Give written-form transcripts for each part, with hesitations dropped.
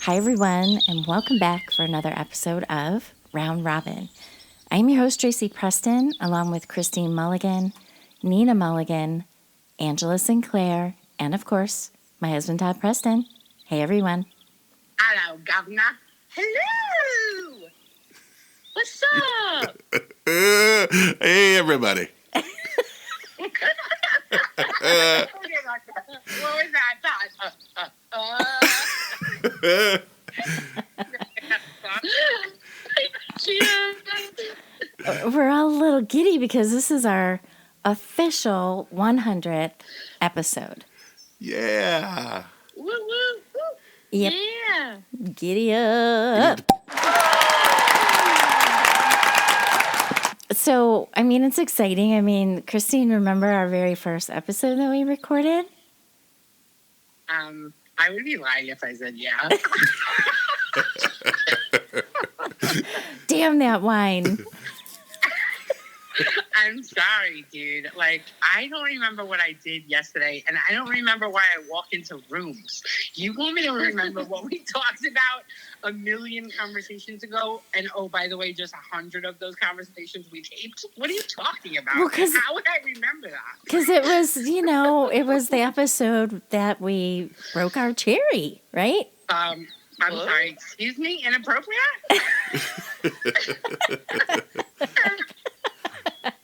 Hi, everyone, and welcome back for another episode of Round Robin. I'm your host, Tracy Preston, along with Christine Mulligan, Nina Mulligan, Angela Sinclair, and, of course, my husband, Todd Preston. Hey, everyone. Hello, Governor. Hello. What's up? Hey, everybody. What was that, Todd? We're all a little giddy because this is our official 100th episode. Yeah. Woo, woo, woo. Yep. Yeah. Giddy up. So, it's exciting. Christine, remember our very first episode that we recorded? I would be lying if I said yeah. Damn that wine. I'm sorry, dude. I don't remember what I did yesterday, and I don't remember why I walk into rooms. You want me to remember what we talked about a million conversations ago? And, oh, by the way, just 100 of those conversations we taped? What are you talking about? Well, how would I remember that? Because it was, it was the episode that we broke our cherry, right? I'm sorry. Excuse me? Inappropriate?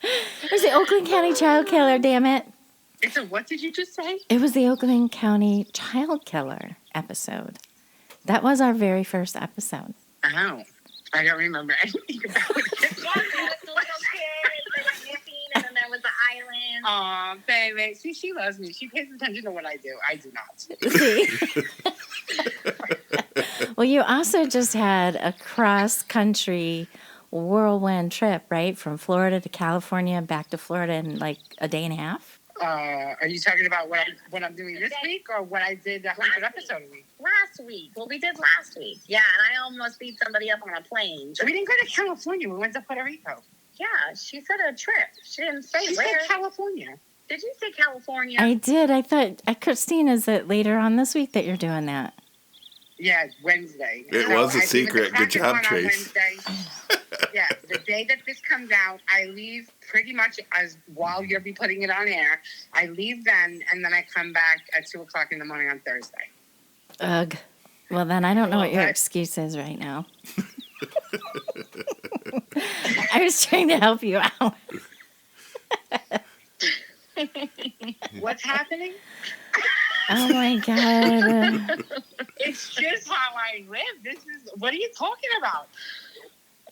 It was the Oakland County Child Killer, damn it. It's what did you just say? It was the Oakland County Child Killer episode. That was our very first episode. Oh, I don't remember anything about it. And then there was the island. Aw, baby. See, she loves me. She pays attention to what I do. I do not. See? Well, you also just had a cross-country whirlwind trip, right? From Florida to California, back to Florida in like a day and a half. Are you talking about what I'm doing this week or what I did 100 episode a week? Last week. Well, we did last week. Yeah, and I almost beat somebody up on a plane. We didn't go to California. We went to Puerto Rico. Yeah, she said a trip. She didn't say She where. said California. Did you say California? I did. I thought, Christine, is it later on this week that you're doing that? Yeah, Wednesday. It was a secret. Good job, Trace. Yeah, the day that this comes out, I leave pretty much as while you'll be putting it on air. I leave then, and then I come back at 2 o'clock in the morning on Thursday. Ugh. Well, then I don't know what your excuse is right now. I was trying to help you out. What's happening? Oh, my God. It's just how I live. What are you talking about?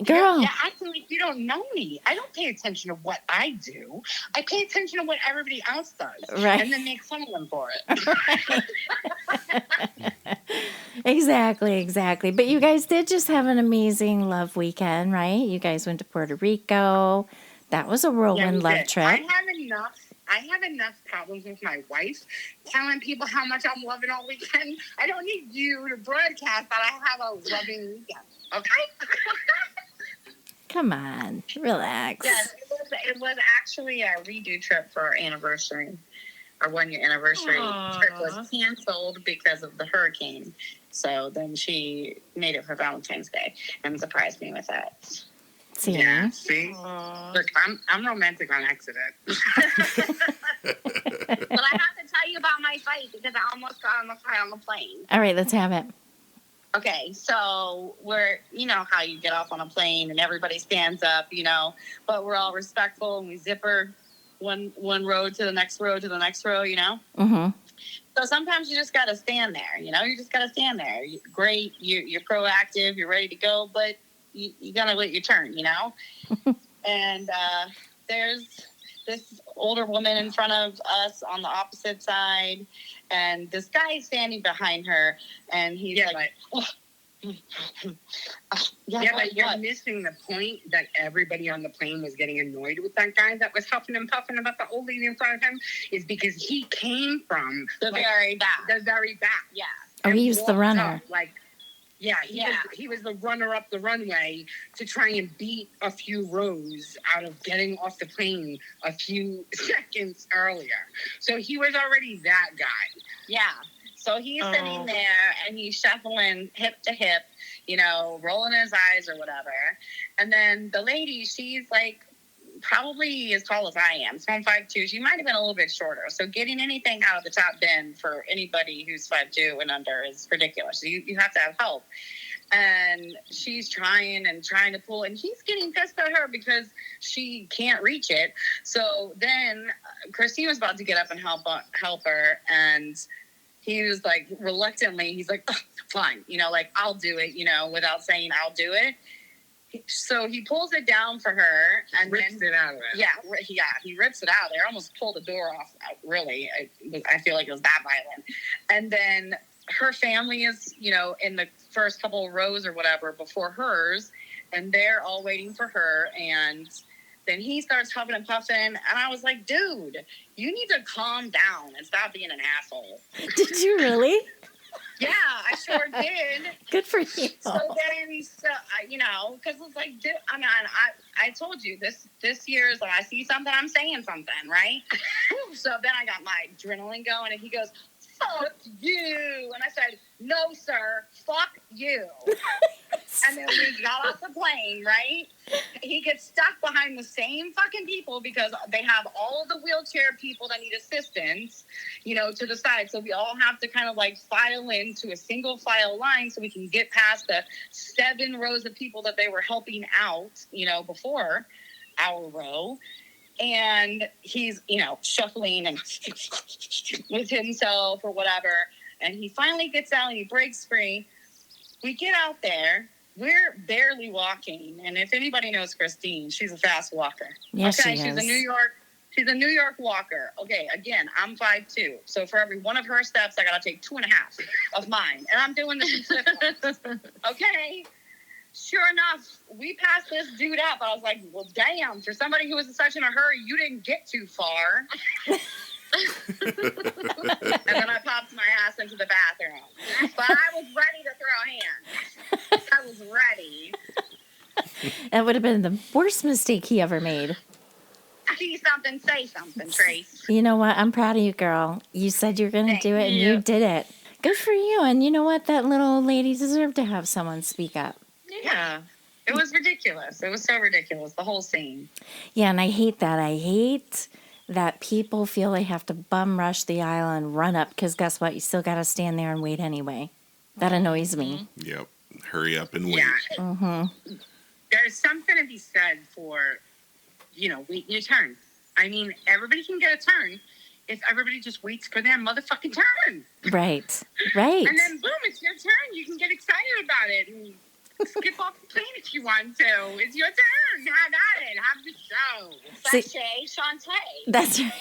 Girl. Yeah, acting like you don't know me. I don't pay attention to what I do. I pay attention to what everybody else does. Right. And then make fun of them for it. Exactly. But you guys did just have an amazing love weekend, right? You guys went to Puerto Rico. That was a whirlwind love trip. I have enough problems with my wife telling people how much I'm loving all weekend. I don't need you to broadcast that I have a loving weekend. Okay? Come on, relax. Yes, it was actually a redo trip for our anniversary. Our 1-year anniversary trip was canceled because of the hurricane. So then she made it for Valentine's Day and surprised me with that. See? Yeah, see? Look, I'm romantic on accident. But I have to tell you about my fight because I almost got on the plane. All right, let's have it. Okay, so you know how you get off on a plane and everybody stands up, but we're all respectful and we zipper one row to the next row to the next row, Mm-hmm. So sometimes you just got to stand there, you just got to stand there. Great, you're proactive, you're ready to go, but you got to wait your turn, And there's this older woman in front of us on the opposite side, and this guy is standing behind her, and he's but you're missing the point that everybody on the plane was getting annoyed with that guy that was huffing and puffing about the old lady in front of him is because he came from the very back. The very back. Yeah. Oh, he was the runner. He was the runner up the runway to try and beat a few rows out of getting off the plane a few seconds earlier. So he was already that guy. Yeah. So he's sitting there and he's shuffling hip to hip, you know, rolling his eyes or whatever. And then the lady, she's like probably as tall as I am. So I'm 5'2". She might have been a little bit shorter. So getting anything out of the top bin for anybody who's 5'2" and under is ridiculous. You have to have help. And she's trying to pull, and he's getting pissed at her because she can't reach it. So then Christine was about to get up and help her, and he was like, reluctantly, he's like, oh, fine, you know, like, I'll do it, you know, without saying I'll do it. So he pulls it down for her and rips it out of it. Yeah, he rips it out. They almost pulled the door off. Really, I feel like it was that violent. And then her family is, you know, in the first couple of rows or whatever before hers, and they're all waiting for her. And then he starts huffing and puffing, and I was like, dude, you need to calm down and stop being an asshole. Did you really? Yeah, I sure did. Good for you. So then, you know, because it's like, dude, I mean, I told you this year's when I see something, I'm saying something, right? So then I got my adrenaline going, and he goes, fuck you. And I said, no, sir, fuck you. And then we got off the plane, right? He gets stuck behind the same fucking people because they have all of the wheelchair people that need assistance, you know, to the side. So we all have to kind of like file into a single file line so we can get past the 7 rows of people that they were helping out, you know, before our row. And he's, you know, shuffling and with himself or whatever. And he finally gets out and he breaks free. We get out there. We're barely walking. And if anybody knows Christine, she's a fast walker. Yes, okay, she she's is. She's a New York walker. Okay, again, I'm 5'2". So for every one of her steps, I got to take 2.5 of mine. And I'm doing this in slip-ons. Okay. Sure enough, we passed this dude up. I was like, well, damn, for somebody who was in such in a hurry, you didn't get too far. And then I popped my ass into the bathroom. But I was ready to throw hands. I was ready. That would have been the worst mistake he ever made. See something, say something, Trace. You know what? I'm proud of you, girl. You said you were going to do it, and you did it. Good for you. And you know what? That little old lady deserved to have someone speak up. Yeah. It was ridiculous. It was so ridiculous, the whole scene. Yeah, and I hate that. I hate that people feel they have to bum rush the aisle and run up because guess what? You still got to stand there and wait anyway. That annoys me. Yep. Hurry up and wait. Yeah. Mm-hmm. There's something to be said for, you know, waiting your turn. I mean, everybody can get a turn if everybody just waits for their motherfucking turn. Right. Right. And then, boom, it's your turn. You can get excited about it and skip off the plane if you want to. It's your turn. Have at it. Have the show. Sashay, Shantae. That's right.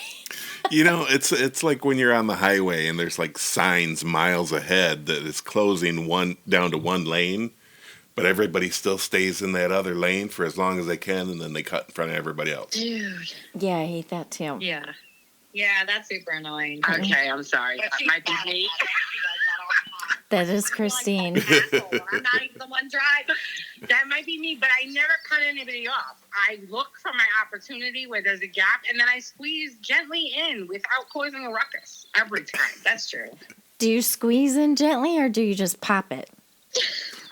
You know, it's like when you're on the highway and there's like signs miles ahead that is closing down to one lane, but everybody still stays in that other lane for as long as they can, and then they cut in front of everybody else. Dude. Yeah, I hate that too. Yeah. Yeah, that's super annoying. Okay, I'm sorry. But That she's might be bad me. at that. She does that all the time. That is Christine. Like an asshole. I'm not even the one driving. That might be me, but I never cut anybody off. I look for my opportunity where there's a gap, and then I squeeze gently in without causing a ruckus every time. That's true. Do you squeeze in gently or do you just pop it?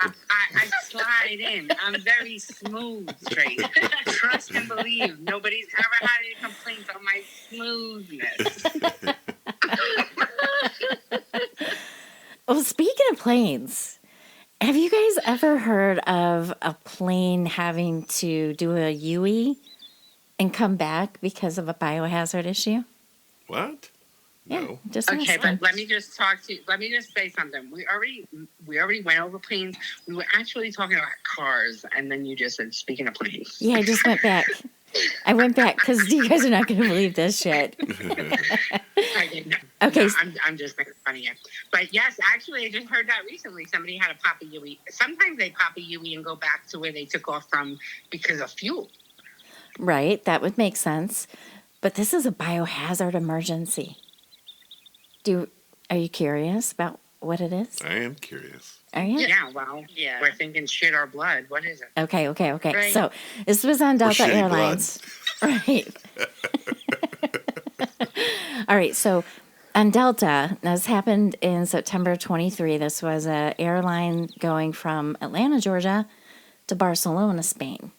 I slide in. I'm very smooth, Trace. Trust and believe. Nobody's ever had any complaints on my smoothness. Well, speaking of planes, have you guys ever heard of a plane having to do a UE and come back because of a biohazard issue? What? Yeah, No. just Okay, asking. but let me just say something. We already went over planes. We were actually talking about cars, and then you just said, speaking of planes. Yeah, I just went back. I went back because you guys are not going to believe this shit. Okay. I'm just making fun of you. But yes, actually, I just heard that recently. Somebody had a pop a UE. Sometimes they pop a UE and go back to where they took off from because of fuel. Right, that would make sense. But this is a biohazard emergency. Are you curious about what it is? I am curious. Are you? Yeah, well, we're thinking shit or blood. What is it? Okay. Right. So this was on Delta shitty Airlines. Right. All right. So on Delta, this happened in September 23. This was an airline going from Atlanta, Georgia to Barcelona, Spain.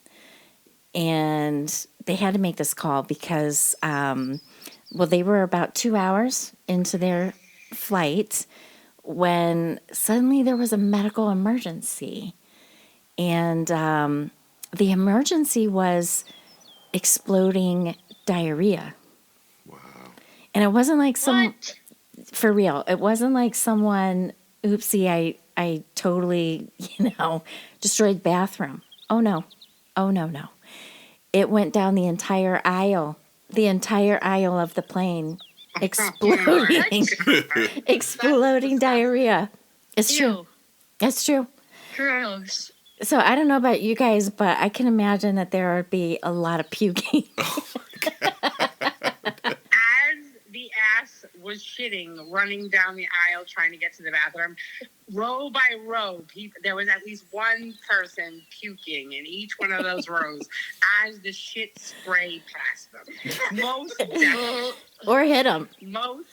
And they had to make this call because, they were about 2 hours into their flight when suddenly there was a medical emergency. And the emergency was exploding diarrhea. Wow. And it wasn't like What? for real, it wasn't like someone, oopsie, I totally, destroyed bathroom. Oh no. No. It went down the entire aisle of the plane, exploding, exploding diarrhea. It's true. Ew. It's true. Gross. So I don't know about you guys, but I can imagine that there would be a lot of puking. As the ass was shitting, running down the aisle trying to get to the bathroom, row by row, there was at least one person puking in each one of those rows as the shit sprayed past them. Most definitely. Or hit them. Most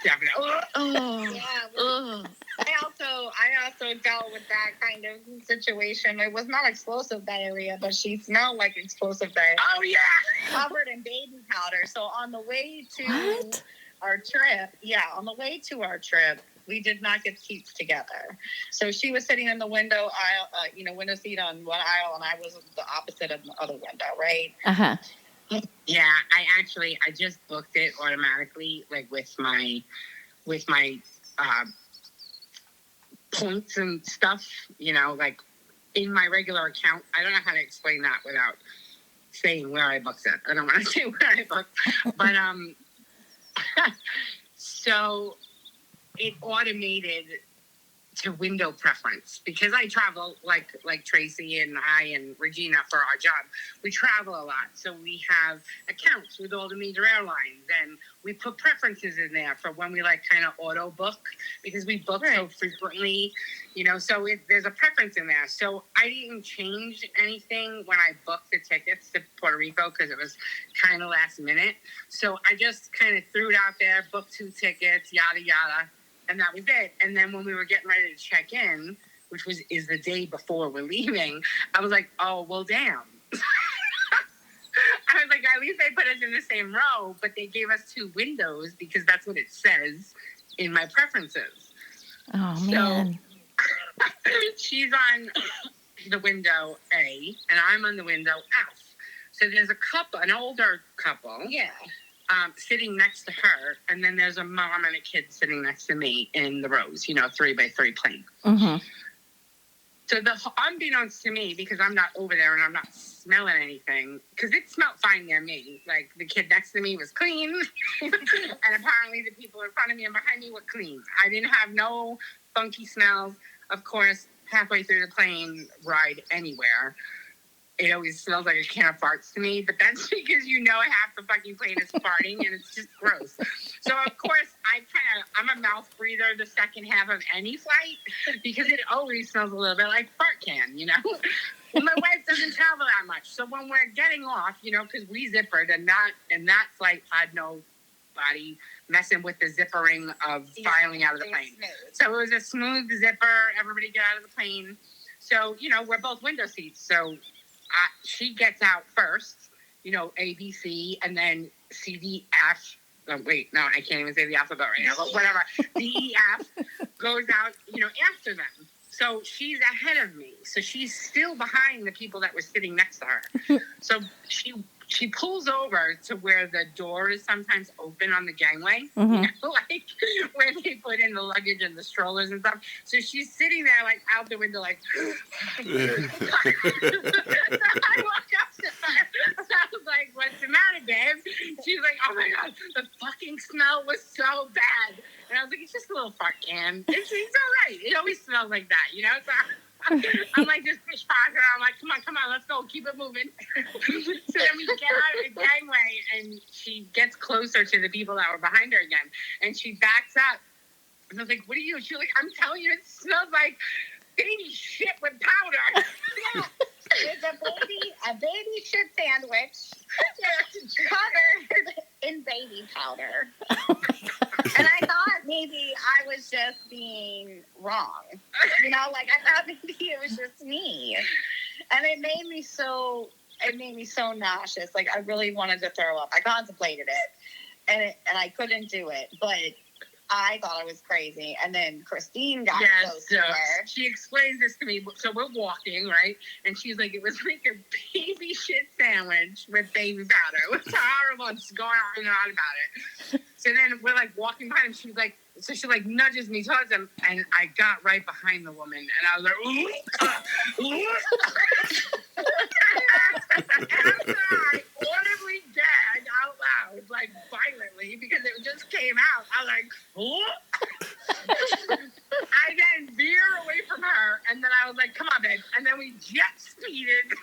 definitely. Oh. I also dealt with that kind of situation. It was not explosive diarrhea, but she smelled like explosive diarrhea. Oh, yeah. Covered in baby powder. So on the way to What? our trip, we did not get seats together. So she was sitting in the window aisle, window seat on one aisle, and I was the opposite of the other window, right? Uh-huh. Yeah, I just booked it automatically, like with my points and stuff, like in my regular account. I don't know how to explain that without saying where I booked it. I don't want to say where I booked, but so it automated to window preference because I travel like Tracy and I and Regina for our job. We travel a lot, so we have accounts with all the major airlines, and we put preferences in there for when we kind of auto book because we book so frequently, So there's a preference in there. So I didn't change anything when I booked the tickets to Puerto Rico because it was kind of last minute. So I just kind of threw it out there, booked 2 tickets, yada yada. And that was it. And then when we were getting ready to check in, which is the day before we're leaving, I was like, oh, well, damn. I was like, at least they put us in the same row, but they gave us 2 windows because that's what it says in my preferences. Oh, man. So she's on the window A, and I'm on the window F. So there's a couple, an older couple. Yeah. Sitting next to her, and then there's a mom and a kid sitting next to me in the rows, 3x3 plane. Mm-hmm. So unbeknownst to me, because I'm not over there and I'm not smelling anything, because it smelled fine near me. Like, the kid next to me was clean, and apparently the people in front of me and behind me were clean. I didn't have no funky smells. Of course, halfway through the plane ride anywhere, it always smells like a can of farts to me, but that's because half the fucking plane is farting and it's just gross. So of course I'm a mouth breather the second half of any flight because it always smells a little bit like fart can, Well, my wife doesn't travel that much, so when we're getting off, because we zippered and that flight had nobody messing with the zippering of filing out of the plane. So it was a smooth zipper. Everybody get out of the plane. So we're both window seats, so. She gets out first, A, B, C, and then C, D, F. Oh, wait, no, I can't even say the alphabet right now, but whatever. D, E, F goes out, after them. So she's ahead of me. So she's still behind the people that were sitting next to her. So she pulls over to where the door is sometimes open on the gangway, Mm-hmm. like where they put in the luggage and the strollers and stuff. So she's sitting there, out the window, So I walk up to her. I was like, "What's the matter, babe?" She's like, "Oh my God, the fucking smell was so bad." And I was like, "It's just a little fart can. It's all right. It always smells like that, So I'm like this fish pocket. I'm like, come on, let's go, keep it moving. So then we get out of the gangway, and she gets closer to the people that were behind her again, and she backs up. And I was like, "What are you?" She's like, "I'm telling you, it smells like baby shit with powder." Yeah. It's a baby shit sandwich covered in baby powder. Oh, my God. And I thought maybe I was just being wrong. You know, like I thought maybe it was just me. And it made me so nauseous. Like I really wanted to throw up. I contemplated it and I couldn't do it. But I thought I was crazy. And then Christine got close to her. She explains this to me. So we're walking, right? And she's like, it was like a baby shit sandwich with baby powder. It was horrible. And she's going on and on about it. So then we're like walking behind him. She like nudges me towards him. And I got right behind the woman. And I was like, ooh. And I audibly gagged out loud, like violently, because it just came out. I was like, what? I then veer away from her, and then I was like, come on, babe. And then we jet speeded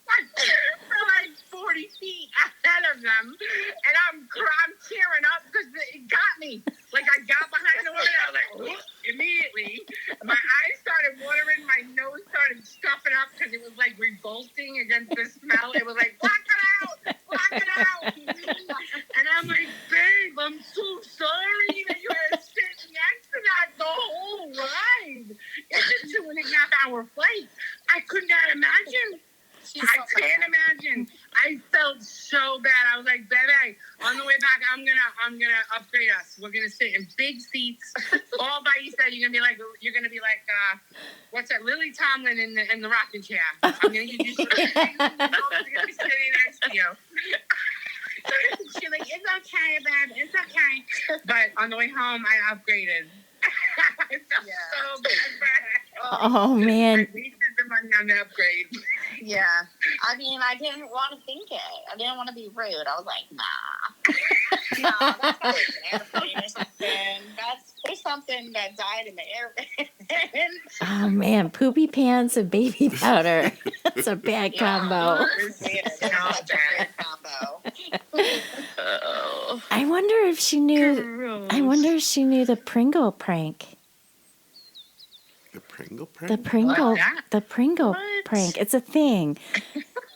for like 40 feet ahead of them. And I'm tearing up because it got me. Like, I got behind the woman, and I was like, whoop, immediately. My eyes started watering, my nose started stuffing up because it was like revolting against the smell. It was like, block it out. And I'm like, babe, I'm so sorry that you had to sit next to that the whole ride. It's a 2.5-hour flight. I could not imagine. I can't imagine. I felt so bad. I was like, baby, on the way back, I'm gonna upgrade us. We're gonna sit in big seats, all by yourself. You're gonna be like, what's that? Lily Tomlin in the rocking chair. I'm gonna give you. I'm gonna be sitting next to you. She's like, it's okay, babe. It's okay. But on the way home, I upgraded. I felt so bad. Oh, man. I wasted the money on the upgrade. Yeah. I mean, I didn't want to think it. I didn't want to be rude. I was like, nah. No, that's not an airplane or something. There's something that died in the airplane. Oh, man. Poopy pants and baby powder. That's a bad combo. It's a bad combo. I wonder if she knew. I wonder if she knew the Pringle prank. The Pringle prank? The Pringle. The Pringle prank. It's a thing.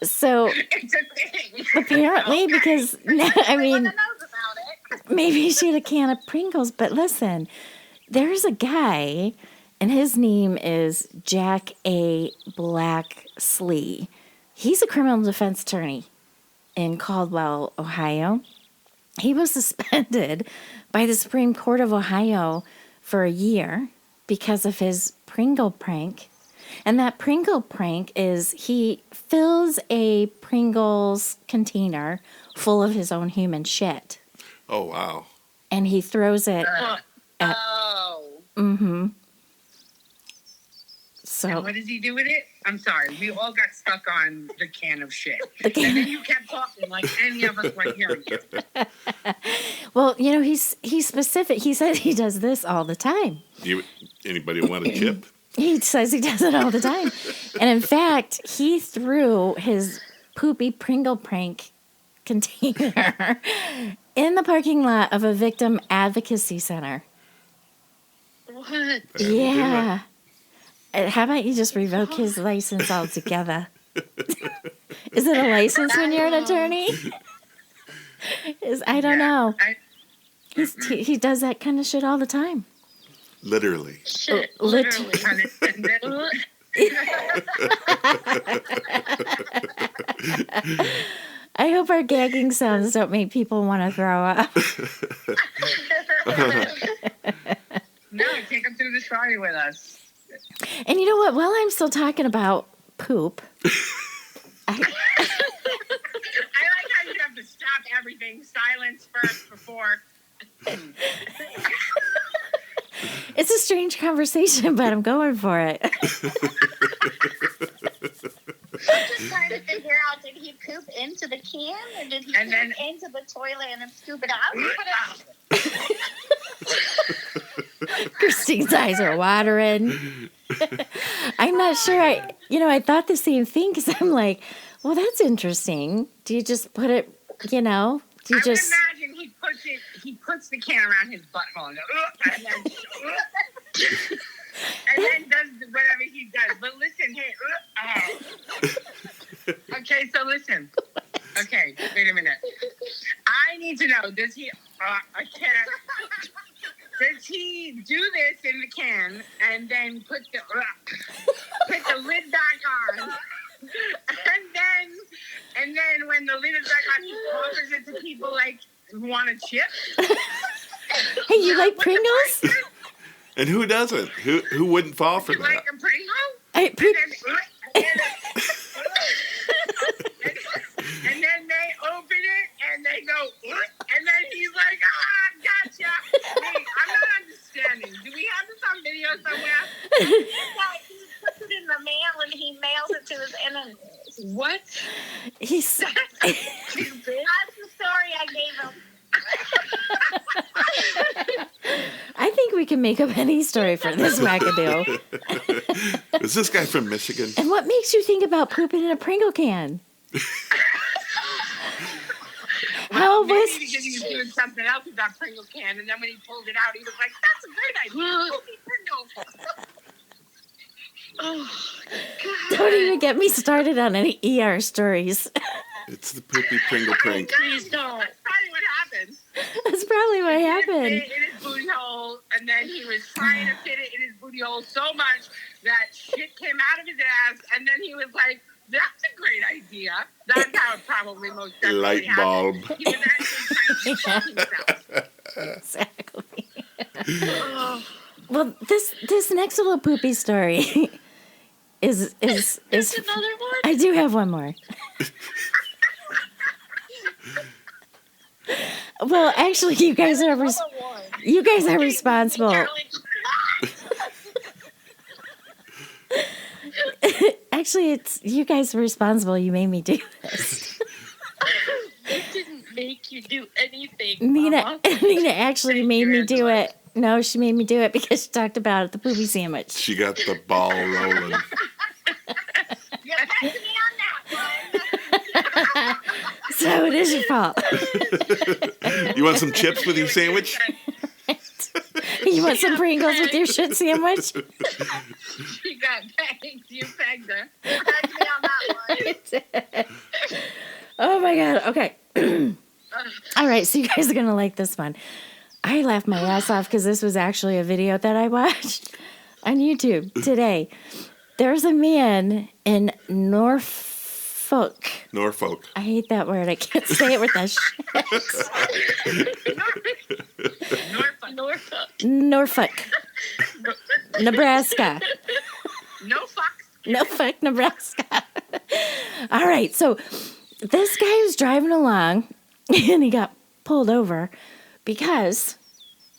So It's a thing. apparently, because I mean, Everyone knows about it. maybe she had a can of Pringles. But listen, there's a guy, and his name is Jack A. Blackslee. He's a criminal defense attorney in Caldwell, Ohio. He was suspended by the Supreme Court of Ohio for a year because of his Pringle prank. And that Pringle prank is he fills a Pringles container full of his own human shit. Oh, wow. And he throws it. Mm-hmm. So And what does he do with it? I'm sorry. We all got stuck on the can of shit. The can- And then you kept talking like any of us weren't hearing you. well, you know, he's specific. He says he does this all the time. Anybody want a chip? He says he does it all the time. And in fact, he threw his poopy Pringle prank container in the parking lot of a victim advocacy center. What? Yeah. How about you just revoke his license altogether? Is it a license when you're an attorney? I don't know. He does that kind of shit all the time. Literally. Shit, Literally. I hope our gagging sounds don't make people want to throw up. No, take him through the story with us. And you know what? While I'm still talking about poop, I like how you have to stop everything. Silence first before. it's a strange conversation, but I'm going for it. I'm just trying to figure out, did he poop into the can or did he poop into the toilet and then scoop it out? Christine's eyes are watering. I'm not sure. I thought the same thing because I'm like, well, that's interesting. Do you just put it, do you I just... would imagine he puts the can around his butthole and goes, and then does whatever he does. But listen, hey, okay, so listen. Okay, wait a minute. I need to know, does he, I can't. Does he do this in the can and then put the lid back on? And then when the lid is back on, he offers it to people like want a chip. Hey, you like Pringles? And who doesn't? Who wouldn't fall for You that? like a Pringle? And then they open it and they go, and then he's like, gotcha. Wait, I'm not understanding. Do we have this on video somewhere? Yeah, he puts it in the mail and he mails it to his enemies. What? He's That's the story I gave him. I think we can make up any story for this wackadoo. Is this guy from Michigan? And what makes you think about pooping in a Pringle can? How Maybe was because he was doing something else with that Pringle can, and then when he pulled it out, he was like, "That's a great idea." Pringle. Oh, God. Don't even get me started on any ER stories. It's the poopy Pringle prank. Please don't. That's probably what happened. That's probably what He happened. fit it in his booty hole, and then he was trying to fit it in his booty hole so much that shit came out of his ass, and then he was like, "That's a great idea." That's how it probably most definitely Light bulb. happened. He was actually trying to fuck himself. Exactly. Oh. Well, this next little poopy story is There's another one. I do have one more. Well, actually, you guys are responsible. Actually, it's you guys are responsible. You made me do this. It didn't make you do anything. Nina Mama. actually made me do it. No, she made me do it because she talked about the poopy sandwich. She got the ball rolling. You passed me on that one. So it is your fault. You want some chips with your sandwich? You want some Pringles with your shit sandwich? She got pegged. You pegged her. Passed me on that one. Oh my god. Okay. All right. So you guys are gonna like this one. I laughed my ass off because this was actually a video that I watched on YouTube today. There's a man in Norfolk. I hate that word. I can't say it with that shit. Norfolk. Nebraska. No fuck. Norfolk, Nebraska. All right. So this guy was driving along and he got pulled over because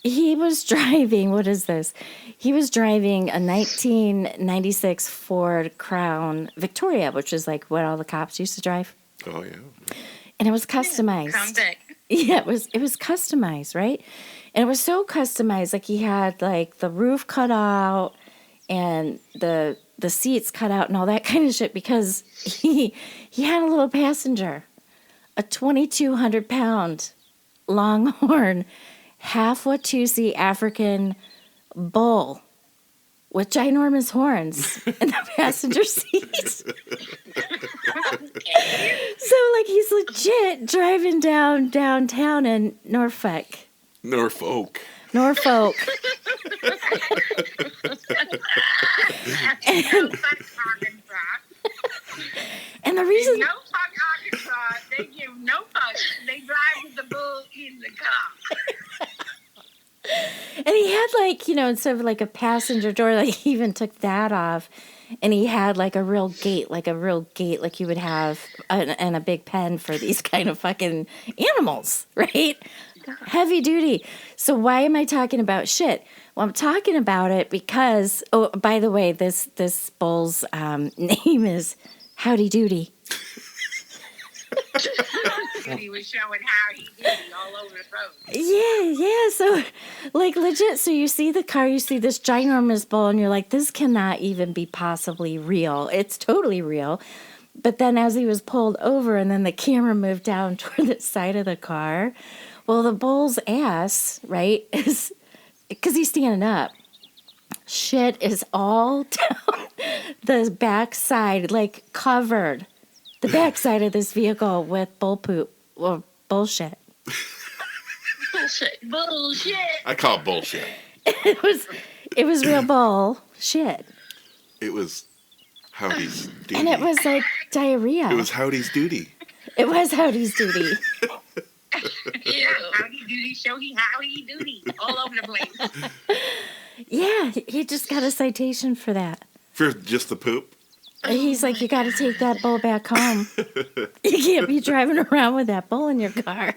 he was driving, what is this? He was driving a 1996 Ford Crown Victoria, which is like what all the cops used to drive. Oh, yeah. And it was customized. Crown Vic. Yeah, it was customized, right? And it was so customized, like he had like the roof cut out and the seats cut out and all that kind of shit because he had a little passenger, a 2,200-pound longhorn, half Watusi African bull with ginormous horns in the passenger seat. So, like, he's legit driving downtown in Norfolk. And the reason... No fuck Arkansas. They give no fuck. They drive with the bull in the car. And he had, like, you know, instead of, like, a passenger door, like, he even took that off. And he had, like, a real gate like you would have in a big pen for these kind of fucking animals, right? Heavy duty. So why am I talking about shit? Well, I'm talking about it because, oh, by the way, this bull's name is Howdy Doody. He was showing how he did it all over the road. Yeah. So, like, legit. So you see the car, you see this ginormous bull, and you're like, this cannot even be possibly real. It's totally real. But then as he was pulled over and then the camera moved down toward the side of the car, well, the bull's ass, right, is, because he's standing up, shit is all down the backside, like covered the backside of this vehicle with bull poop or bullshit. Bullshit. I call it bullshit. It was real bullshit. It was Howdy's duty. And it was like diarrhea. It was Howdy's duty. It was Howdy's duty. Yeah, howdy doody, showy, howdy doody, all over the place. Yeah, he just got a citation for that. For just the poop? He's like, you got to take that bowl back home. You can't be driving around with that bowl in your car.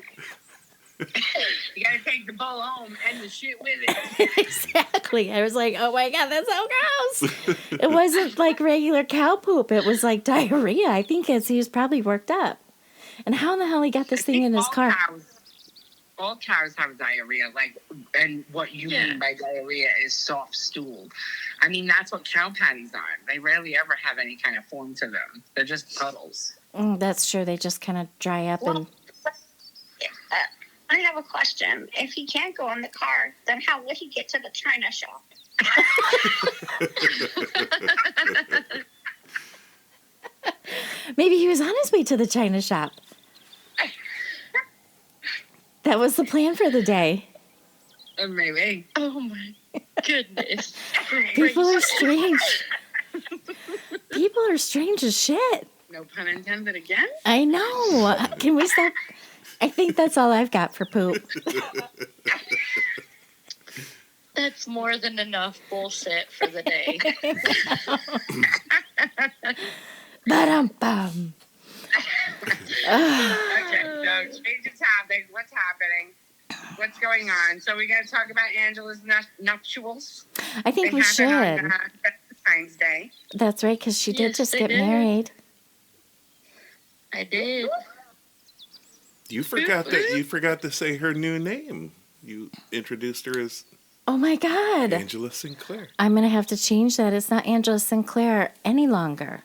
You gotta take the bowl home and the shit with it. Exactly. I was like, oh my God, that's so gross. It wasn't like regular cow poop. It was like diarrhea. I think he was probably worked up. And how in the hell he got this thing in his car? All cows have diarrhea, and what you mean by diarrhea is soft stool. I mean, that's what cow patties are. They rarely ever have any kind of form to them. They're just puddles. That's true. They just kind of dry up and... I have a question. If he can't go in the car, then how would he get to the china shop? Maybe he was on his way to the china shop. That was the plan for the day. Maybe. Oh my goodness. People are strange. People are strange as shit. No pun intended again? I know. Can we stop? I think that's all I've got for poop. That's more than enough bullshit for the day. Ba-dum-bum. Okay, so change the topic. What's happening? What's going on? So we got to talk about Angela's nuptials. I think we should. On, Valentine's Day. That's right, because she did Yes, just they get did. married. I did. You forgot to say her new name. You introduced her as Oh my God. Angela Sinclair. I'm going to have to change that. It's not Angela Sinclair any longer.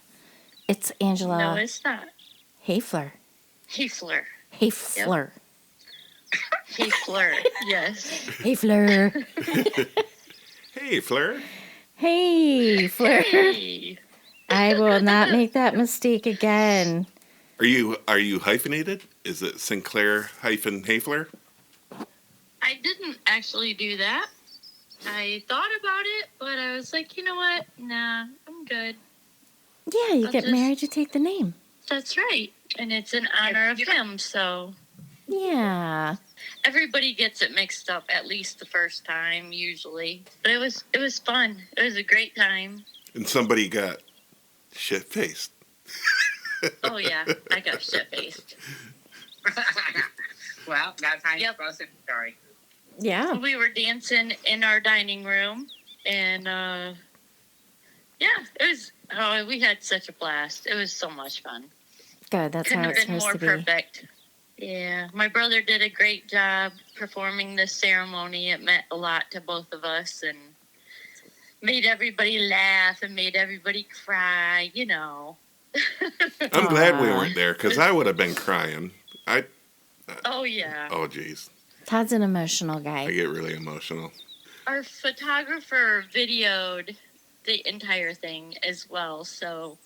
It's Angela No, it's not. Hayfler. Heifler. Hayfler. Heifler. Yes. Hayfler. Hey, Fleur. Hey, Fleur. Hey. I will not make that mistake again. Are you hyphenated? Is it Sinclair hyphen Hayfler? I didn't actually do that. I thought about it, but I was like, you know what? Nah, I'm good. Yeah, you I'll get just- married, you take the name. That's right. And it's in honor of him, so Yeah. everybody gets it mixed up at least the first time, usually. But it was fun. It was a great time. And somebody got shit-faced. Oh yeah, I got shit faced. Well, that's how you're Yep. supposed to story. Yeah. We were dancing in our dining room, and we had such a blast. It was so much fun. Good. That's Couldn't how have it's been supposed more to be. perfect. Yeah, my brother did a great job performing this ceremony. It meant a lot to both of us, and made everybody laugh and made everybody cry. You know. I'm glad we Aw. weren't there because I would have been crying. Oh yeah. Oh, geez. Todd's an emotional I guy. get really emotional. Our photographer videoed the entire thing as well, so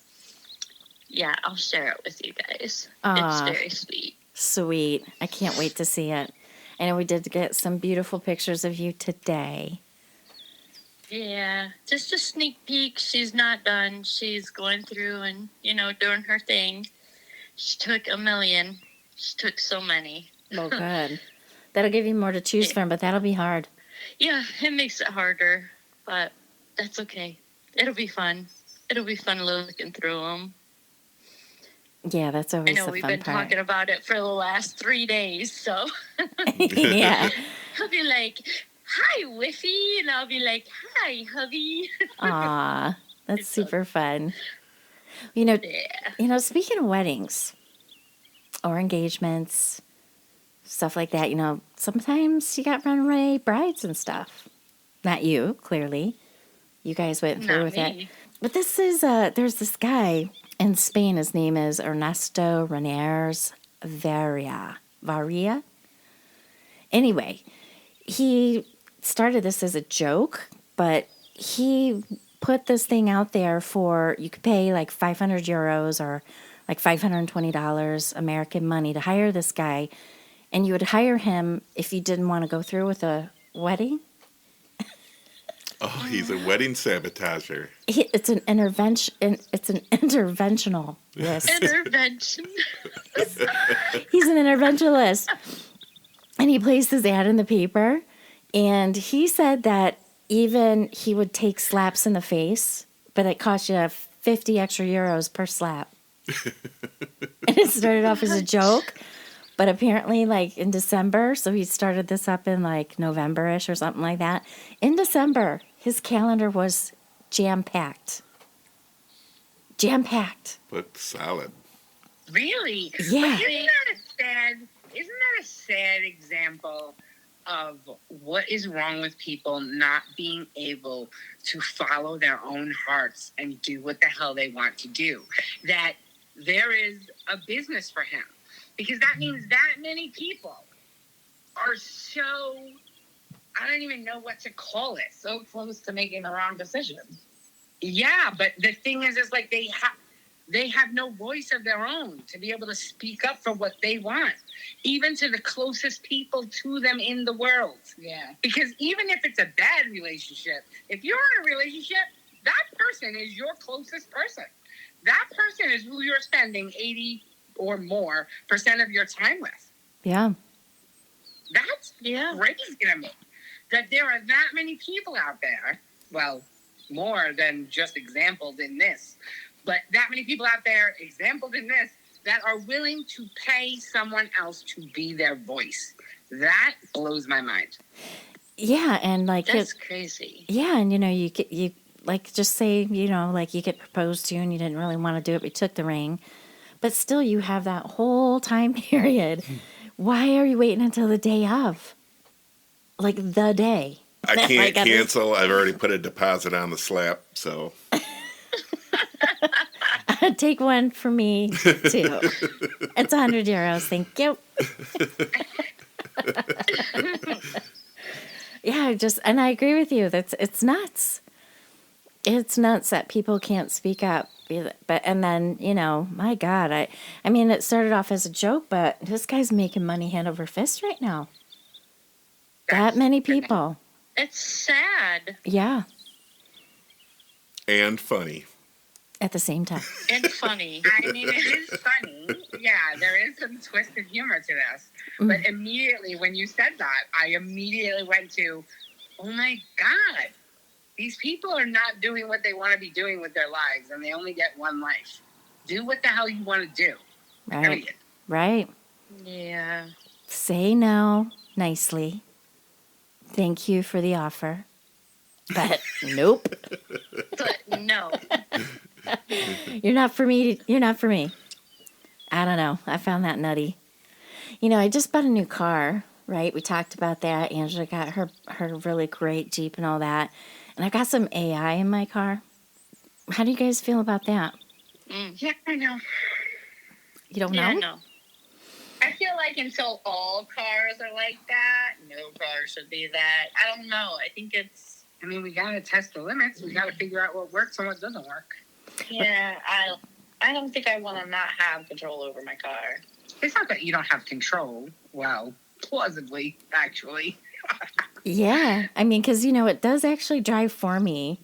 yeah, I'll share it with you guys. Aw. It's very sweet. Sweet. I can't wait to see it. I know we did get some beautiful pictures of you today. Yeah, just a sneak peek. She's not done. She's going through and, doing her thing. She took 1 million. She took so many. Oh, good. That'll give you more to choose from, but that'll be hard. Yeah, it makes it harder, but that's okay. It'll be fun. It'll be fun looking through them. Yeah, that's I always know the we've fun been part. talking about it for the last 3 days, so Yeah. he'll be like, "Hi, Whiffy," and I'll be like, "Hi, hubby." Aw, that's It's super fun. Yeah. Speaking of weddings or engagements, stuff like that, sometimes you got runaway brides and stuff. Not you, clearly. You guys went through Not with it. me. But there's this guy in Spain. His name is Ernesto Reneres Varia. Anyway, he started this as a joke, but he put this thing out there you could pay like 500 euros or like $520 American money to hire this guy, and you would hire him if you didn't want to go through with a wedding. Oh, he's a wedding sabotager. It's an intervention. It's an interventional list. Intervention. He's an interventionalist, and he placed his ad in the paper. And he said that even he would take slaps in the face, but it cost you 50 extra euros per slap. And it started off as a joke, but apparently, like in December, so he started this up in like November-ish or something like that. In December, his calendar was jam-packed. Jam-packed. But solid. Really? Yeah. But isn't that a sad example of what is wrong with people not being able to follow their own hearts and do what the hell they want to do? That there is a business for him. Because that means that many people are so, I don't even know what to call it. So close to making the wrong decision. Yeah, but the thing is like they have no voice of their own to be able to speak up for what they want, even to the closest people to them in the world. Yeah. Because even if it's a bad relationship, if you're in a relationship, that person is your closest person. That person is who you're spending 80 or more % of your time with. Yeah. That's crazy to me. That there are that many people out there, well, more than just exampled in this, but that many people out there, exampled in this, that are willing to pay someone else to be their voice. That blows my mind. Yeah, and like That's crazy. Yeah, and you like just say, like you get proposed to and you didn't really want to do it, but you took the ring. But still you have that whole time period. Why are you waiting until the day of? Like the day. I can't cancel. I've already put a deposit on the slap, so. Take one for me, too. It's 100 euros. Thank you. Yeah, and I agree with you. It's nuts. It's nuts that people can't speak up. And then, my God, I mean, it started off as a joke, but this guy's making money hand over fist right now. That many people. It's sad. Yeah. And funny. At the same time. And funny. I mean, it is funny. Yeah, there is some twisted humor to this. But immediately when you said that, I immediately went to, oh my God, these people are not doing what they want to be doing with their lives, and they only get one life. Do what the hell you want to do. Right. Period. Right. Yeah. Say no nicely. Thank you for the offer. But nope. But no. You're not for me. You're not for me. I don't know. I found that nutty. I just bought a new car, right? We talked about that. Angela got her really great Jeep and all that. And I got some AI in my car. How do you guys feel about that? Yeah, I know. You don't know? Yeah, no. I feel like until all cars are like that, No car should be that. I don't know. I think it's... I mean, we got to test the limits. We got to figure out what works and what doesn't work. Yeah, I don't think I want to not have control over my car. It's not that you don't have control. Well, plausibly, actually. Yeah. I mean, because, it does actually drive for me.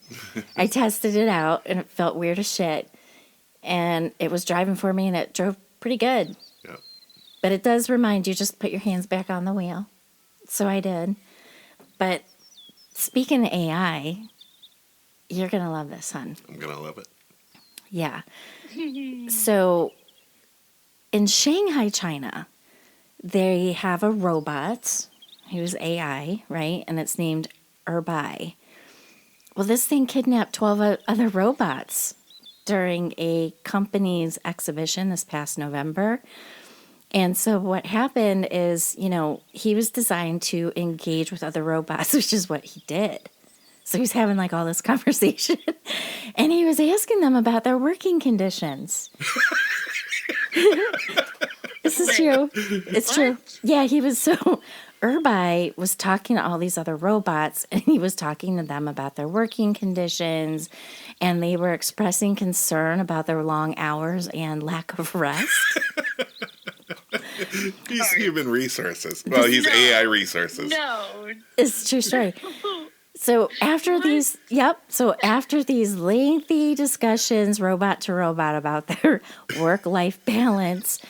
I tested it out, and it felt weird as shit. And it was driving for me, and it drove pretty good. Yeah. But it does remind you, just put your hands back on the wheel. So I did. But speaking of AI, you're going to love this, hon. I'm going to love it. Yeah. So in Shanghai, China, they have a robot who's AI, right? And it's named Erbai. Well, this thing kidnapped 12 other robots during a company's exhibition this past November. And so what happened is, he was designed to engage with other robots, which is what he did. So he's having like all this conversation, and he was asking them about their working conditions. This is true. It's true. Yeah, he was Erbai was talking to all these other robots, and he was talking to them about their working conditions, and they were expressing concern about their long hours and lack of rest. He's human resources. Well, he's AI resources. No. It's a true story. So after these lengthy discussions, robot to robot, about their work-life balance,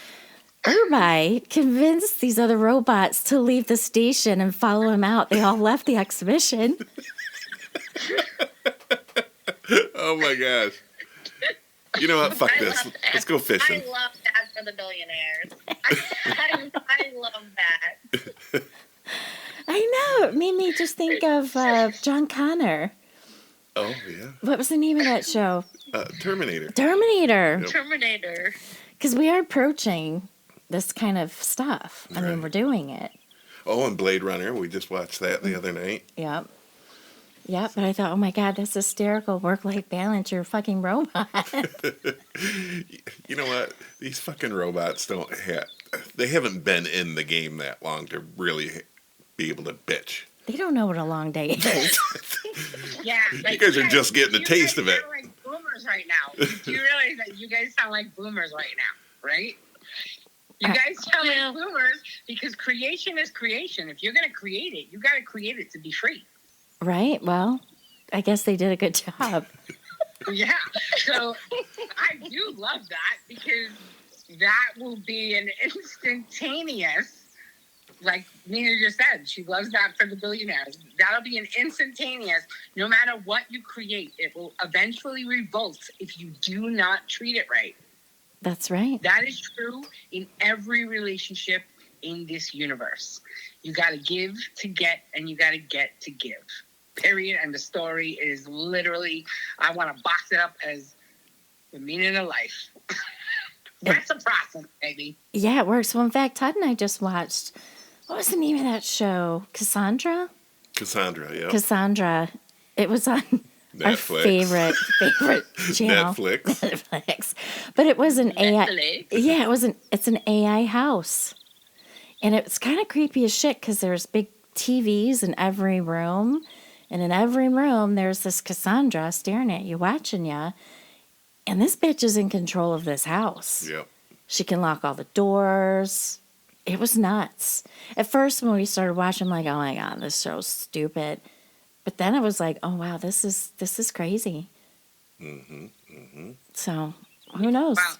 Irby convinced these other robots to leave the station and follow him out. They all left the exhibition. Oh my gosh. You know what? Fuck this. Let's go fishing. I love that for the billionaires. I love that. I know. It made me just think of John Connor. Oh, yeah. What was the name of that show? Terminator. Terminator. Yep. Terminator. Because we are approaching this kind of stuff. I mean, Right. we're doing it. Oh, and Blade Runner. We just watched that the other night. Yep. Yep, but I thought, oh my God, that's hysterical. Work-life balance. You're a fucking robot. You know what? These fucking robots they haven't been in the game that long to really be able to bitch. They don't know what a long day is. Yeah, You guys are just getting a you taste guys of it. sound like boomers right now. Do you realize that you guys sound like boomers right now, right? You guys sound like boomers because creation is creation. If you're going to create it, you got to create it to be free. Right? Well, I guess they did a good job. Yeah. So I do love that because that will be an instantaneous, like Nina just said, she loves that for the billionaires. That'll be an instantaneous, no matter what you create, it will eventually revolt if you do not treat it right. That's right. That is true in every relationship in this universe. You got to give to get, and you got to get to give. Period. And the story is literally, I want to box it up as the meaning of life. Reciprocity, baby. Yeah, it works. Well, in fact, Todd and I just watched, what was the name of that show? Cassandra? Yeah. Cassandra. It was on our Netflix. favorite channel. Netflix. But it was an AI. Netflix. Yeah, it's an AI house. And it's kind of creepy as shit because there's big TVs in every room. And in every room, there's this Cassandra staring at you, watching you. And this bitch is in control of this house. Yep. She can lock all the doors. It was nuts. At first, when we started watching, I'm like, oh my God, this show's stupid. But then it was like, oh wow, this is crazy. Mm-hmm. Mm-hmm. So, who knows? Well,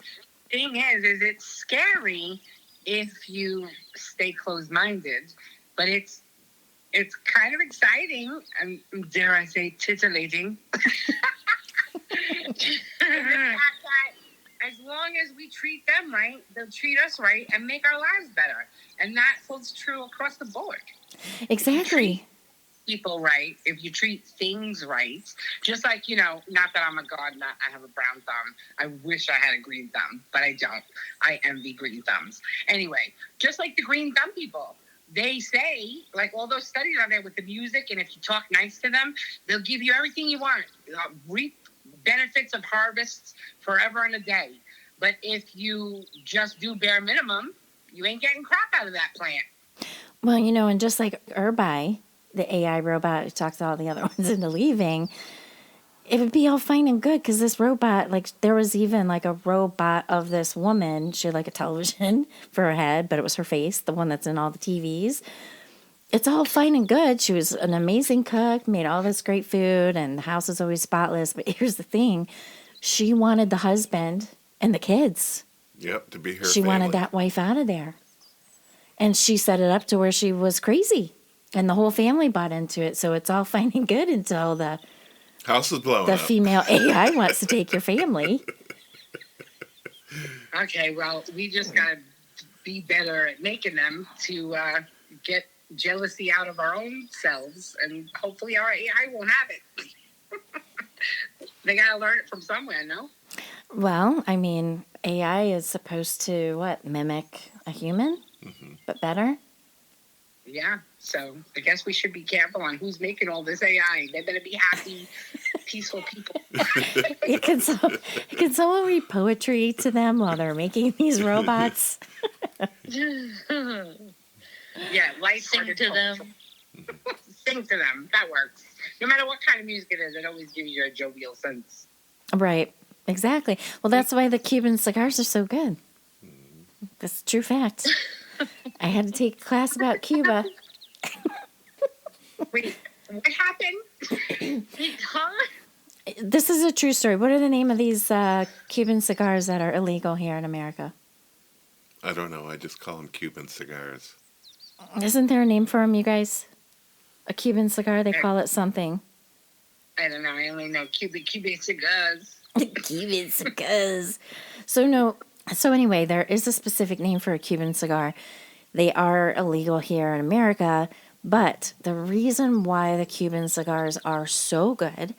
thing is it's scary if you stay closed-minded, but it's kind of exciting and, dare I say, titillating. The fact that as long as we treat them right, they'll treat us right and make our lives better. And that holds true across the board. Exactly. People right, if you treat things right, just like, not that I'm a god, I have a brown thumb. I wish I had a green thumb, but I don't. I envy green thumbs. Anyway, just like the green thumb people, they say, like all those studies out there with the music, and if you talk nice to them, they'll give you everything you want. Reap benefits of harvests forever and a day. But if you just do bare minimum, you ain't getting crap out of that plant. Well, and just like Irby, the AI robot who talks all the other ones into leaving, it would be all fine and good because this robot, like there was even like a robot of this woman. She had like a television for her head, but it was her face, the one that's in all the TVs. It's all fine and good. She was an amazing cook, made all this great food, and the house is always spotless. But here's the thing. She wanted the husband and the kids. Yep, to be her She family. wanted that wife out of there. And she set it up to where she was crazy. And the whole family bought into it. So it's all fine and good until the House is blowing up. female AI wants to take your family. Okay, well, we just got to be better at making them to get jealousy out of our own selves, and hopefully our AI won't have it. They got to learn it from somewhere, no? Well, I mean, AI is supposed to, mimic a human? Mm-hmm. But better? Yeah, so I guess we should be careful on who's making all this AI. They better be happy, peaceful people. Can someone read poetry to them while they're making these robots? Yeah, lighthearted Sing to them. poetry. Sing to them. That works. No matter what kind of music it is, it always gives you a jovial sense. Right. Exactly. Well, that's why the Cuban cigars are so good. That's a true fact. I had to take a class about Cuba. Wait, what happened? Huh? This is a true story. What are the name of these Cuban cigars that are illegal here in America? I don't know. I just call them Cuban cigars. Isn't there a name for them, you guys? A Cuban cigar? They call it something. I don't know. I only know Cuban cigars. Cuban cigars. So anyway, there is a specific name for a Cuban cigar. They are illegal here in America, but the reason why the Cuban cigars are so good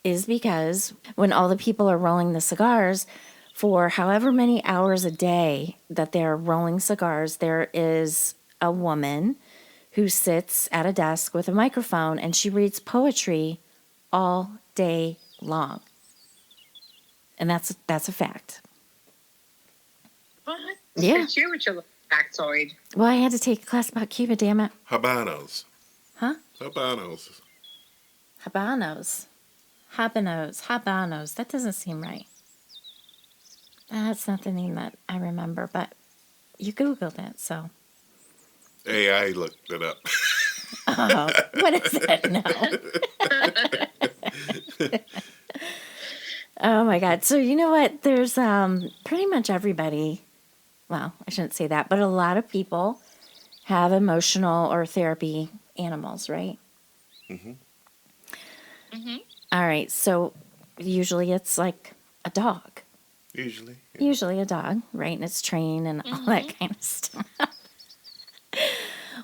is because when all the people are rolling the cigars, for however many hours a day that they're rolling cigars, there is a woman who sits at a desk with a microphone and she reads poetry all day long. And that's a fact. What? Yeah. It's you with your little factoid. Well, I had to take a class about Cuba, damn it. Habanos. Huh? Habanos. Habanos. That doesn't seem right. That's not the name that I remember, but you Googled it, so. AI looked it up. Oh, what is that now? Oh my God. So you know what? There's pretty much everybody, well, I shouldn't say that, but a lot of people have emotional or therapy animals, right? Mm-hmm. Mm-hmm. All right. So usually it's like a dog. Usually. Yeah. Usually a dog, right? And it's trained and all that kind of stuff.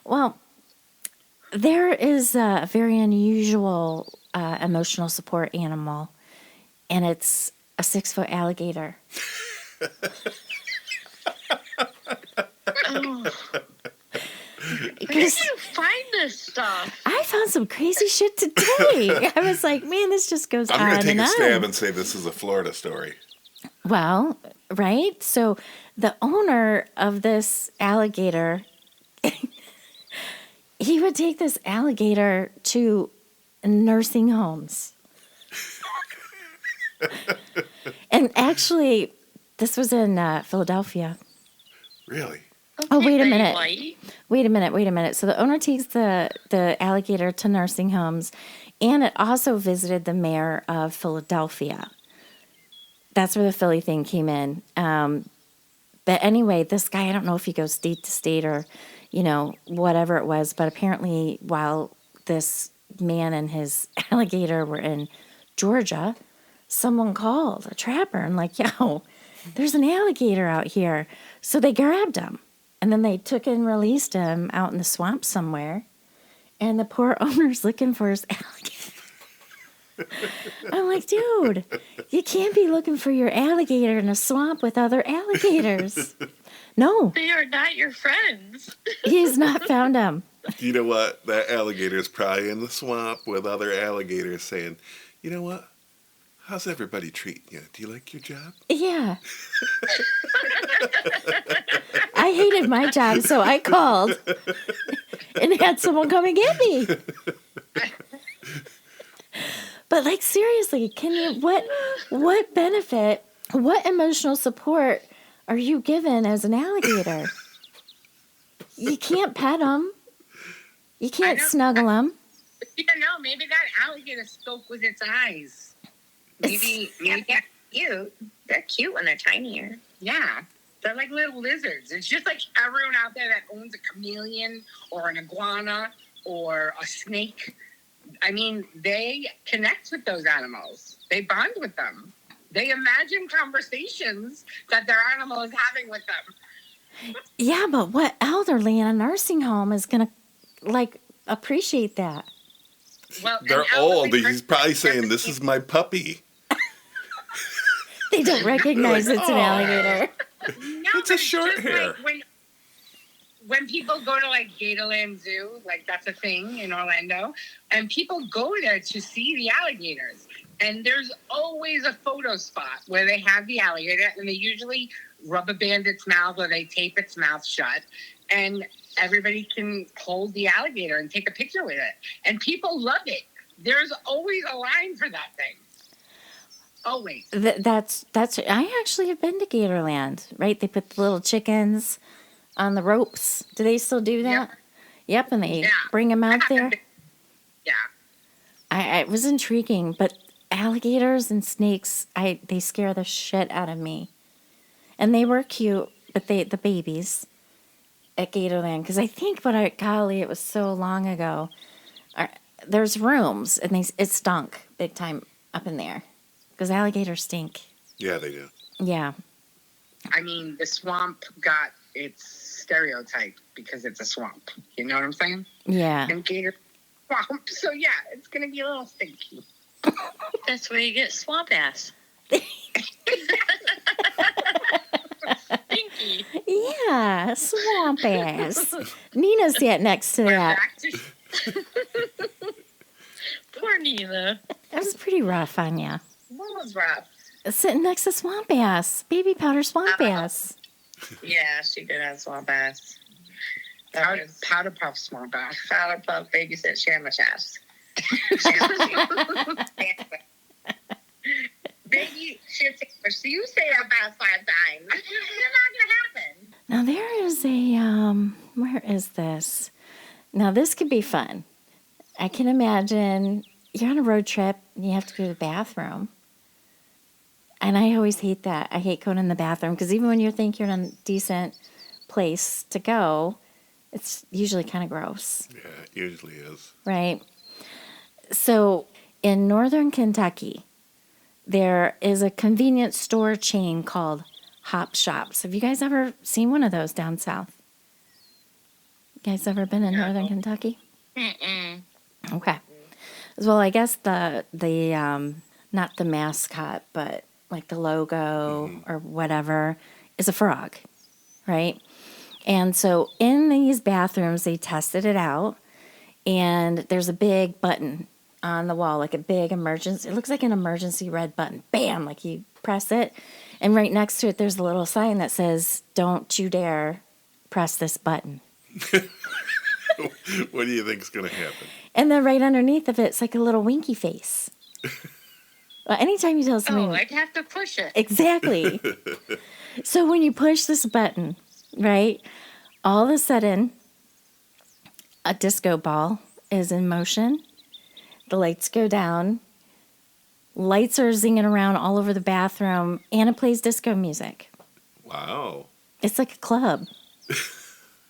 Well, there is a very unusual emotional support animal, and it's a 6-foot alligator. Oh. Where did you find this stuff? I found some crazy shit today. I was like, man, this just goes I'm on going to take and a on. stab and say this is a Florida story. Well, right? So the owner of this alligator, he would take this alligator to nursing homes. And actually, this was in Philadelphia. Really? Oh, wait a Betty minute. White. Wait a minute. So the owner takes the alligator to nursing homes, and it also visited the mayor of Philadelphia. That's where the Philly thing came in. But anyway, this guy, I don't know if he goes state to state or, whatever it was, but apparently while this man and his alligator were in Georgia, someone called a trapper and like, yo, there's an alligator out here. So they grabbed him. And then they took and released him out in the swamp somewhere. And the poor owner's looking for his alligator. I'm like, dude, you can't be looking for your alligator in a swamp with other alligators. No, They are not your friends. he's not found him. You know what? That alligator is probably in the swamp with other alligators saying, you know what? How's everybody treating you? Do you like your job? Yeah. I hated my job, so I called and had someone come and get me. But like seriously, what benefit, what emotional support are you given as an alligator? You can't pet them. You can't snuggle them. You don't know. Maybe that alligator spoke with its eyes. Maybe They're cute. They're cute when they're tinier. yeah. They're like little lizards. It's just like everyone out there that owns a chameleon or an iguana or a snake. I mean, they connect with those animals. They bond with them. They imagine conversations that their animal is having with them. Yeah, but what elderly in a nursing home is going to appreciate that? Well, They're an elderly old. He's person probably never saying, this seen- is my puppy. They don't recognize Like, it's an "Oh." alligator. No, It's a but short just hair. Like when people go to like Gatorland Zoo, like that's a thing in Orlando, and people go there to see the alligators. And there's always a photo spot where they have the alligator, and they usually rubber band its mouth or they tape its mouth shut, and everybody can hold the alligator and take a picture with it. And people love it. There's always a line for that thing. Always. That's. I actually have been to Gatorland. Right? They put the little chickens on the ropes. Do they still do that? Yep, and they Yeah. bring them out there. Yeah. It was intriguing, but alligators and snakes, they scare the shit out of me. And they were cute, but the babies at Gatorland, because I think, golly, it was so long ago. There's rooms, and it stunk big time up in there, because alligators stink. Yeah, they do. Yeah. I mean, the swamp got its stereotype because it's a swamp. You know what I'm saying? Yeah. And Gator swamp. So yeah, it's gonna be a little stinky. That's where you get swamp ass. Stinky. Yeah, swamp ass. Nina sat next to We're that. back to Poor Nina. That was pretty rough on ya. what was rough. Sitting next to swamp ass. Baby powder swamp ass. Yeah, she did have swamp ass. Powder puff swamp ass. Powder puff babysit Shamma ass. Baby shit. So you say that about 5 times. It's not gonna happen. Now there is where is this? Now this could be fun. I can imagine you're on a road trip and you have to go to the bathroom. And I always hate that. I hate going in the bathroom because even when you think you're in a decent place to go, it's usually kind of gross, Yeah, it usually is. right? So in northern Kentucky, there is a convenience store chain called Hop Shops. Have you guys ever seen one of those down south? You guys ever been in northern Kentucky? Mm-mm. Okay. Well, I guess the not the mascot, but like the logo or whatever is a frog, right? And so in these bathrooms, they tested it out, and there's a big button on the wall, like a big emergency. It looks like an emergency red button. Bam! Like you press it, and right next to it, there's a little sign that says, "Don't you dare press this button." What do you think's going to happen? And then right underneath of it, it's like a little winky face. Well, anytime you tell somebody, Oh, I'd have to push it. exactly. So when you push this button, right, all of a sudden, a disco ball is in motion. The lights go down. Lights are zinging around all over the bathroom, and it plays disco music. Wow. It's like a club.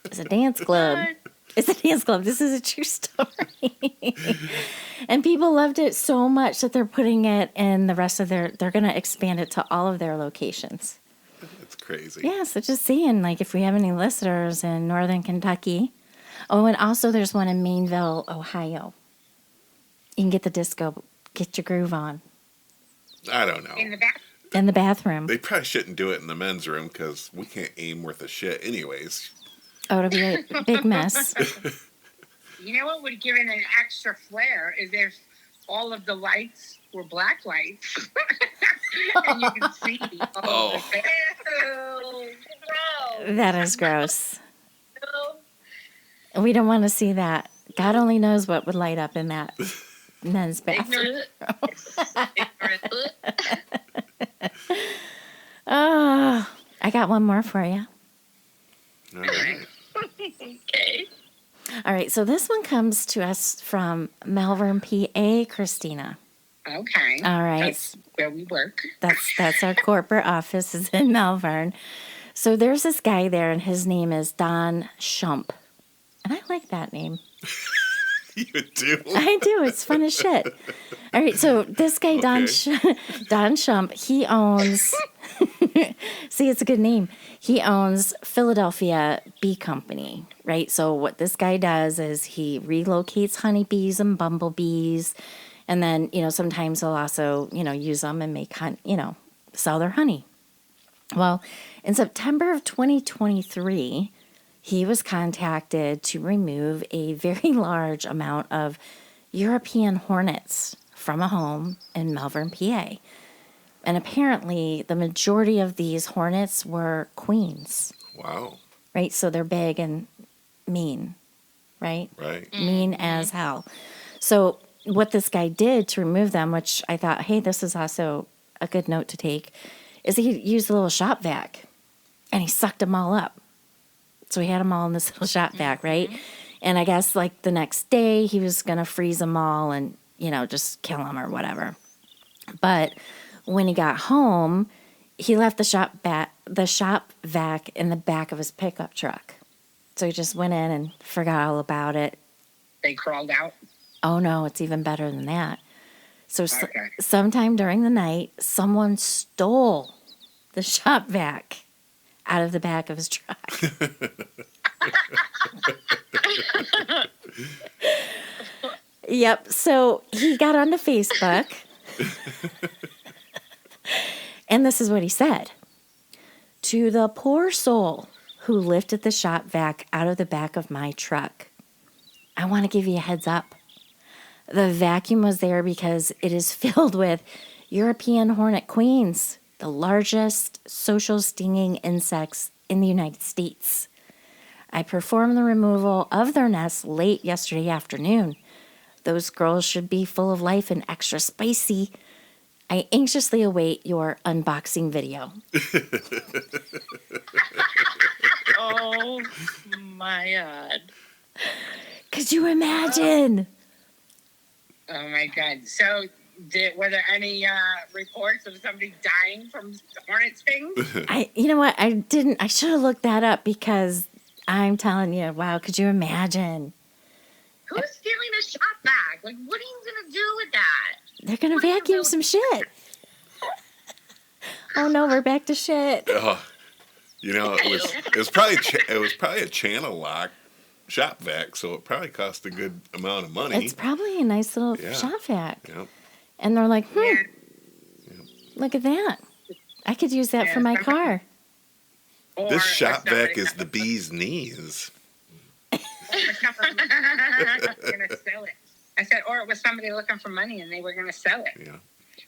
It's a dance club. What? It's a dance club. This is a true story. And people loved it so much that they're putting it in the rest of they're going to expand it to all of their locations. That's crazy. Yeah, so just seeing, like, if we have any listeners in northern Kentucky. Oh, and also there's one in Maineville, Ohio. You can get the disco, get your groove on I don't know. In the back. in the bathroom. They probably shouldn't do it in the men's room because we can't aim worth a shit anyways. Oh, it'll be a big mess. You know what would give it an extra flair is if all of the lights were black lights, and you can see all of the Ew, gross. That is gross. We don't want to see that. God only knows what would light up in that men's bathroom. Ignorant. Oh, I got one more for you. All right. Okay. All right, so this one comes to us from Malvern, PA, Christina. Okay. All right. That's where we work. That's our corporate office is in Malvern. So there's this guy there, and his name is Don Shump. And I like that name. You do? I do. It's fun as shit. All right, so this guy, Don Shump, he owns... See, it's a good name. He owns Philadelphia Bee Company, right? So what this guy does is he relocates honeybees and bumblebees, and then, sometimes he'll also, use them and make, sell their honey. Well, in September of 2023, he was contacted to remove a very large amount of European hornets from a home in Malvern, PA. And apparently, the majority of these hornets were queens, Wow. right? So they're big and mean, right? Right. Mean as hell. So what this guy did to remove them, which I thought, hey, this is also a good note to take, is he used a little shop vac, and he sucked them all up. So he had them all in this little shop vac, right? And I guess like the next day he was going to freeze them all and, just kill them or whatever. But when he got home, he left the shop vac in the back of his pickup truck. So he just went in and forgot all about it. They crawled out? Oh, no, it's even better than that. So Okay. sometime during the night, someone stole the shop vac out of the back of his truck. Yep. So he got onto Facebook. And this is what he said. To the poor soul who lifted the shop vac out of the back of my truck, I want to give you a heads up. The vacuum was there because it is filled with European hornet queens, the largest social stinging insects in the United States. I performed the removal of their nests late yesterday afternoon. Those girls should be full of life and extra spicy. I anxiously await your unboxing video. Oh my God. Could you imagine? Oh my God. So were there any reports of somebody dying from hornet stings? You know what? I should have looked that up because I'm telling you, wow, could you imagine? Who's stealing a shop vac? Like, what are you going to do with that? They're going to What do you vacuum do? some shit. Oh no, we're back to shit. It was probably a channel lock shop vac, so it probably cost a good amount of money. It's probably a nice little Yeah. shop vac. Yep. And they're like, Yeah. look at that. I could use that for my car. Or This shop somebody vac is the bee's knees. gonna sell it. I said, or it was somebody looking for money and they were going to sell it. Yeah.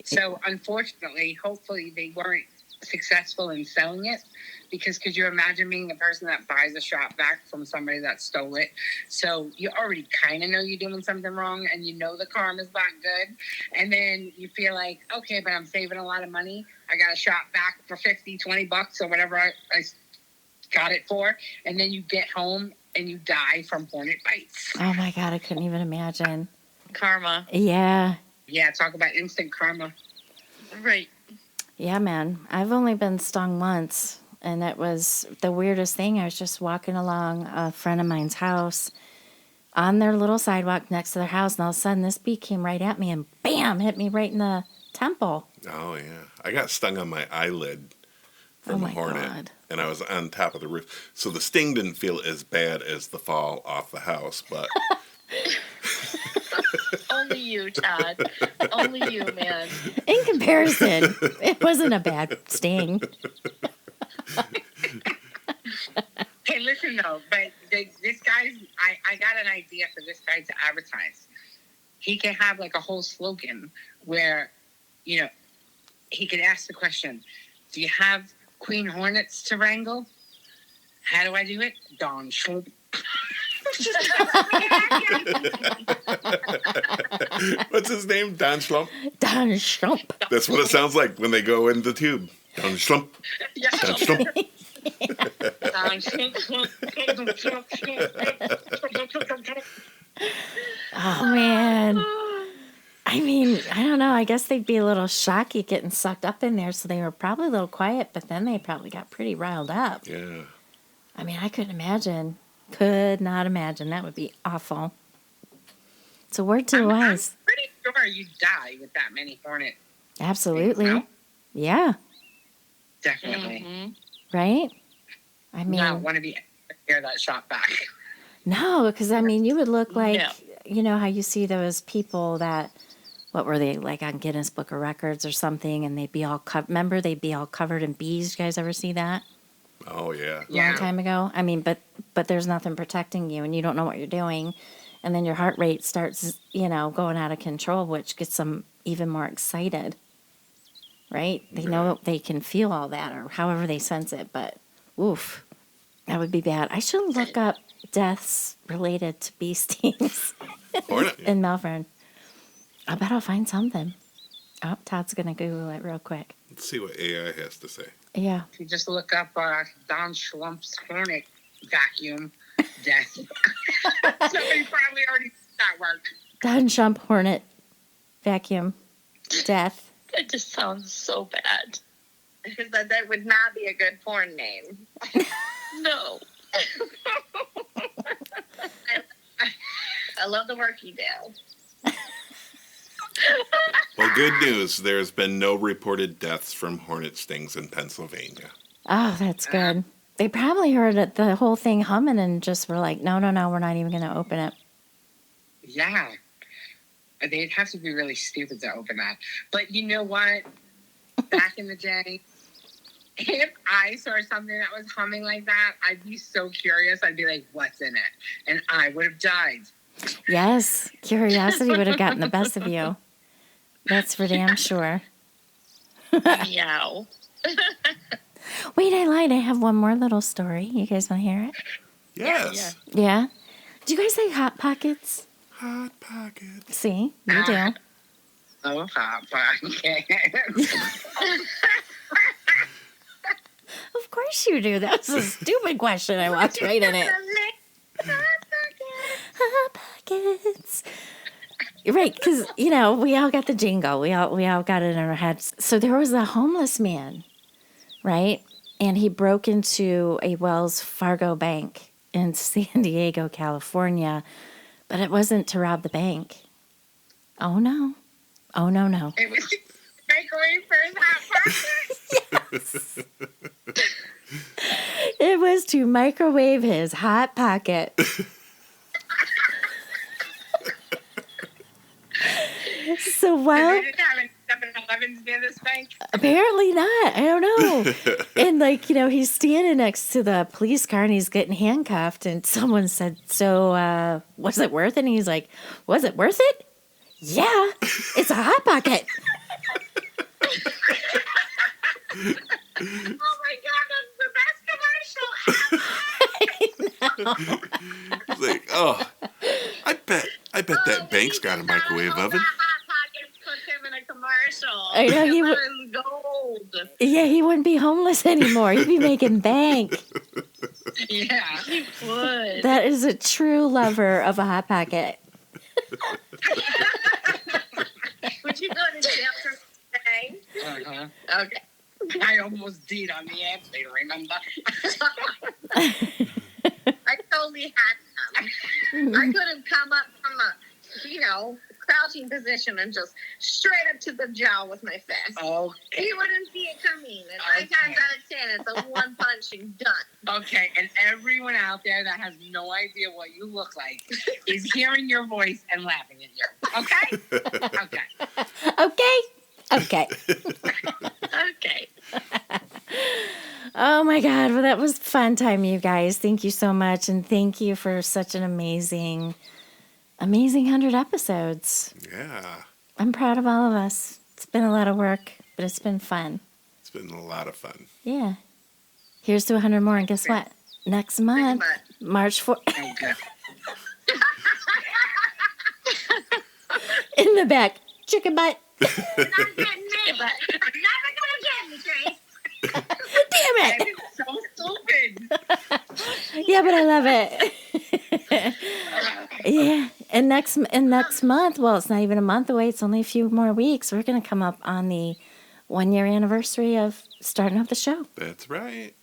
So unfortunately, hopefully they weren't successful in selling it, because could you imagine being the person that buys a shop vac from somebody that stole it? So you already kind of know you're doing something wrong and you know the karma's not good. And then you feel like, okay, but I'm saving a lot of money. I got a shop vac for $50-$20 or whatever I got it for. And then you get home and you die from hornet bites. Oh my God, I couldn't even imagine. Karma. Yeah. Yeah, talk about instant karma. Right. Yeah, man. I've only been stung once, and it was the weirdest thing. I was just walking along a friend of mine's house on their little sidewalk next to their house, and all of a sudden this bee came right at me and bam, hit me right in the temple. Oh, yeah. I got stung on my eyelid from Oh a my hornet, God. and I was on top of the roof. So the sting didn't feel as bad as the fall off the house, but... Only you, Todd. Only you, man. In comparison, it wasn't a bad sting. Hey, listen though, but this guy's, I got an idea for this guy to advertise. He can have like a whole slogan where, you know, he could ask the question, do you have queen hornets to wrangle? How do I do it? Don Schlup. What's his name? Don Schlump? Don Schump. That's what it sounds like when they go in the tube. Don Schlump. Yeah. Don Schlump. Don Schlup. Oh, man. I mean, I don't know. I guess they'd be a little shocky getting sucked up in there, so they were probably a little quiet, but then they probably got pretty riled up. Yeah. I mean, I couldn't imagine. Could not imagine. That would be awful. It's a word to the I'm wise. pretty sure you die with that many hornet. Absolutely. No? Yeah. Definitely. Mm-hmm. Right? I mean, Not want to be near that shop back. no, because I mean, you would look like, No. you know, how you see those people that, what were they, like on Guinness Book of Records or something, and they'd be all, remember, they'd be all covered in bees. You guys ever see that? Oh, yeah. Yeah. Long time ago. I mean, but there's nothing protecting you, and you don't know what you're doing, and then your heart rate starts, you know, going out of control, which gets them even more excited. Right? They know they can feel all that, or however they sense it, but oof, that would be bad. I should look up deaths related to bee stings Hornet. in Melbourne. I bet I'll find something. Oh, Todd's gonna Google it real quick. Let's see what AI has to say. Yeah. If you just look up Don Schlump's hornet vacuum, death. Somebody probably already did that work. Don Shump, hornet, vacuum, death. That just sounds so bad. Because that would not be a good porn name. No. I love the work you do. Well, good news. There's been no reported deaths from hornet stings in Pennsylvania. Oh, that's good. They probably heard it, the whole thing humming and just were like, no, we're not even going to open it. Yeah. They'd have to be really stupid to open that. But you know what? Back in the day, if I saw something that was humming like that, I'd be so curious. I'd be like, what's in it? And I would have died. Yes, curiosity would have gotten the best of you. That's for damn sure. Meow. Wait, I lied. I have one more little story. You guys want to hear it? Yes. Yeah? Do you guys like Hot Pockets? Hot Pockets. See, you do. Oh, Hot Pockets. Of course you do. That was a stupid question. I walked right in it. Hot Pockets. Right, because, we all got the jingle. We all got it in our heads. So there was a homeless man, right? And he broke into a Wells Fargo bank in San Diego, California. But it wasn't to rob the bank. Oh, no. Oh, no. It was microwave for his Hot Pockets. Yes. It was to microwave his Hot Pocket. So while They didn't have any 7-Elevens near this bank. apparently not, I don't know. And he's standing next to the police car and he's getting handcuffed. And someone said, "So, was it worth it?" And he's like, "Was it worth it? Yeah, it's a Hot Pocket." Oh my God, that's the best commercial ever. It's like, oh, I bet that bank's got a microwave oven. Hot Pockets puts him in a commercial. I know, he would- It was gold. Yeah, he wouldn't be homeless anymore. He'd be making bank. Yeah. He would. That is a true lover of a Hot Pocket. Would you go to jail for today? Uh-huh. Okay. I almost did on the airplane, remember? I totally had some. I could have come up from a, crouching position and just straight up to the jaw with my fist. Okay. You wouldn't see it coming. And 9 times out of 10, it's a one punch and done. Okay, and everyone out there that has no idea what you look like is hearing your voice and laughing at you. Okay? Okay. Okay. Okay. Oh my God. Well, that was a fun time, you guys. Thank you so much. And thank you for such an amazing 100 episodes. Yeah. I'm proud of all of us. It's been a lot of work, but it's been fun. It's been a lot of fun. Yeah. Here's to 100 more. And guess what? Next month, March 4th. Okay. In the back. Chicken butt. Not getting me, but never gonna get me, Trace. Damn That it. is so stupid. Yeah, but I love it. Yeah. And next month, well, it's not even a month away. It's only a few more weeks. We're going to come up on the 1-year anniversary of starting up the show. That's right.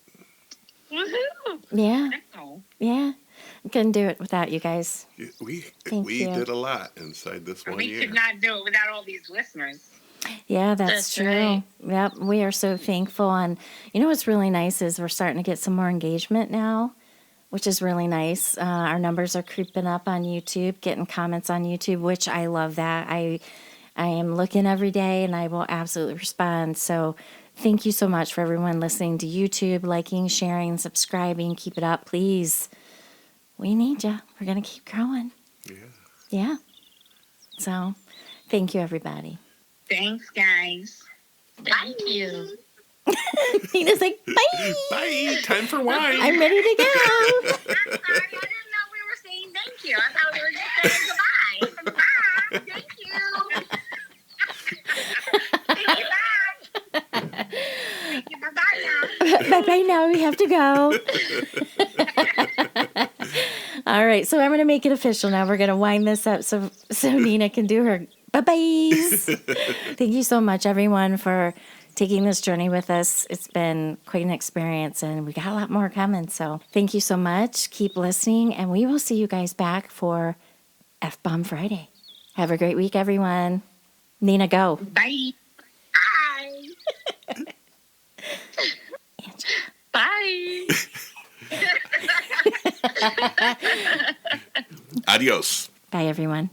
Woohoo. Yeah. Oh. Yeah. I couldn't do it without you guys. We Thank you. did a lot inside this 1 We year. could not do it without all these listeners. Yeah, that's That's true. right. Yep, we are so thankful. And what's really nice is we're starting to get some more engagement now, which is really nice. Our numbers are creeping up on YouTube, getting comments on YouTube, which I love that. I am looking every day and I will absolutely respond. So thank you so much for everyone listening to YouTube, liking, sharing, subscribing. Keep it up, please. We need you. We're going to keep growing. Yeah. Yeah. So thank you, everybody. Thanks, guys. Thank you. Nina's like, bye. Bye. Time for wine. I'm ready to go. I'm sorry, I didn't know we were saying thank you. I thought we were just saying goodbye. Bye. Thank you. Thank you, bye. Thank you, bye-bye now. Bye-bye now. We have to go. All right, so I'm going to make it official now. We're going to wind this up so Nina can do her bye-byes. Thank you so much, everyone, for taking this journey with us. It's been quite an experience, and we got a lot more coming. So thank you so much. Keep listening, and we will see you guys back for F-Bomb Friday. Have a great week, everyone. Nina, go. Bye. Bye. Bye. Adios. Bye, everyone.